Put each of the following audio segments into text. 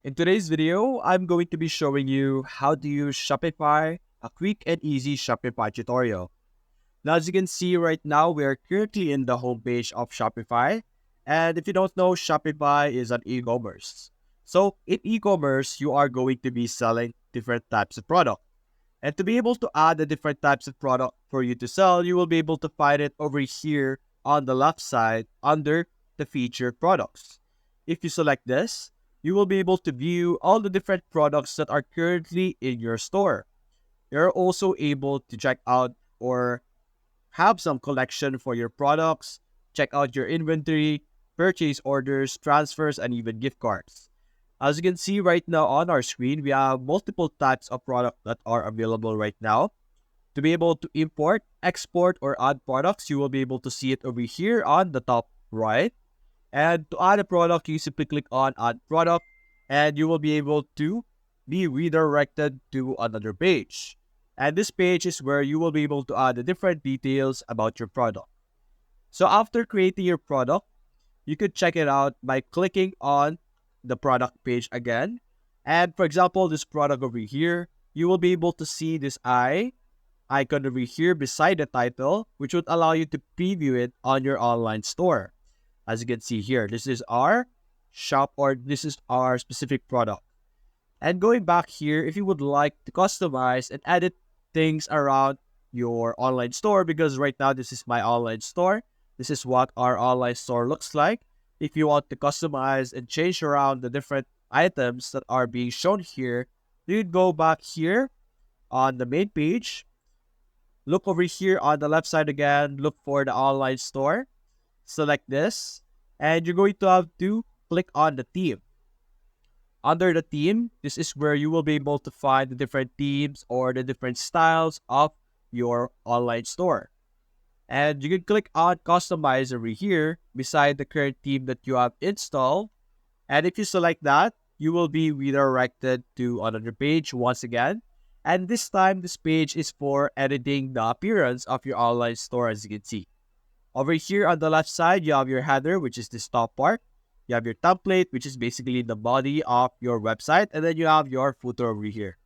In today's video, I'm going to be showing you how to use Shopify, a quick and easy Shopify tutorial. Now, as you can see right now, we are currently in the homepage of Shopify. And if you don't know, Shopify is an e-commerce. So in e-commerce, you are going to be selling different types of product. And to be able to add the different types of product for you to sell, you will be able to find it over here on the left side under the featured products. If you select this, you will be able to view all the different products that are currently in your store. You're also able to check out or have some collection for your products, check out your inventory, purchase orders, transfers, and even gift cards. As you can see right now on our screen, we have multiple types of product that are available right now. To be able to import, export, or add products, you will be able to see it over here on the top right. And to add a product, you simply click on Add Product, and you will be able to be redirected to another page. And this page is where you will be able to add the different details about your product. So after creating your product, you could check it out by clicking on the product page again. And for example, this product over here, you will be able to see this icon over here beside the title, which would allow you to preview it on your online store. As you can see here, this is our shop, or this is our specific product. And going back here, if you would like to customize and edit things around your online store, because right now this is my online store, this is what our online store looks like. If you want to customize and change around the different items that are being shown here, you'd go back here on the main page, look over here on the left side again, look for the online store, select this, and you're going to have to click on the theme. Under the theme, this is where you will be able to find the different themes or the different styles of your online store. And you can click on Customize over here beside the current theme that you have installed. And if you select that, you will be redirected to another page once again. And this time, this page is for editing the appearance of your online store, as you can see. Over here on the left side, you have your header, which is this top part. You have your template, which is basically the body of your website. And then you have your footer over here.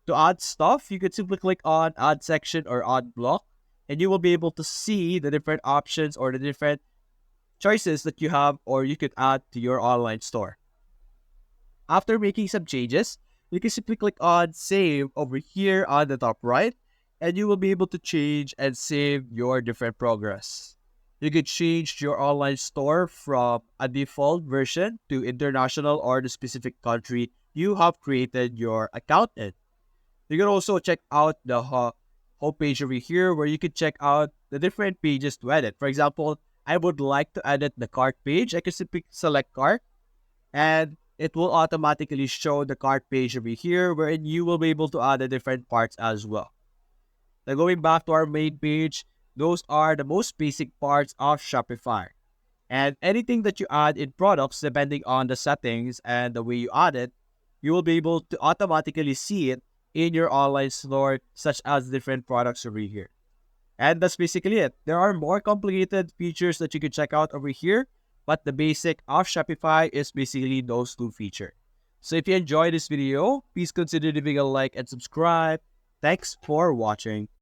To add stuff, you could simply click on Add Section or Add Block. And you will be able to see the different options or the different choices that you have or you could add to your online store. After making some changes, you can simply click on Save over here on the top right. And you will be able to change and save your different progress. You could change your online store from a default version to international or the specific country you have created your account in. You can also check out the homepage over here where you can check out the different pages to edit. For example, I would like to edit the cart page. I can simply select cart and it will automatically show the cart page over here wherein you will be able to add the different parts as well. Now going back to our main page, those are the most basic parts of Shopify. And anything that you add in products, depending on the settings and the way you add it, you will be able to automatically see it in your online store, such as different products over here. And that's basically it. There are more complicated features that you can check out over here, but the basic of Shopify is basically those two features. So if you enjoyed this video, please consider leaving a like and subscribe. Thanks for watching.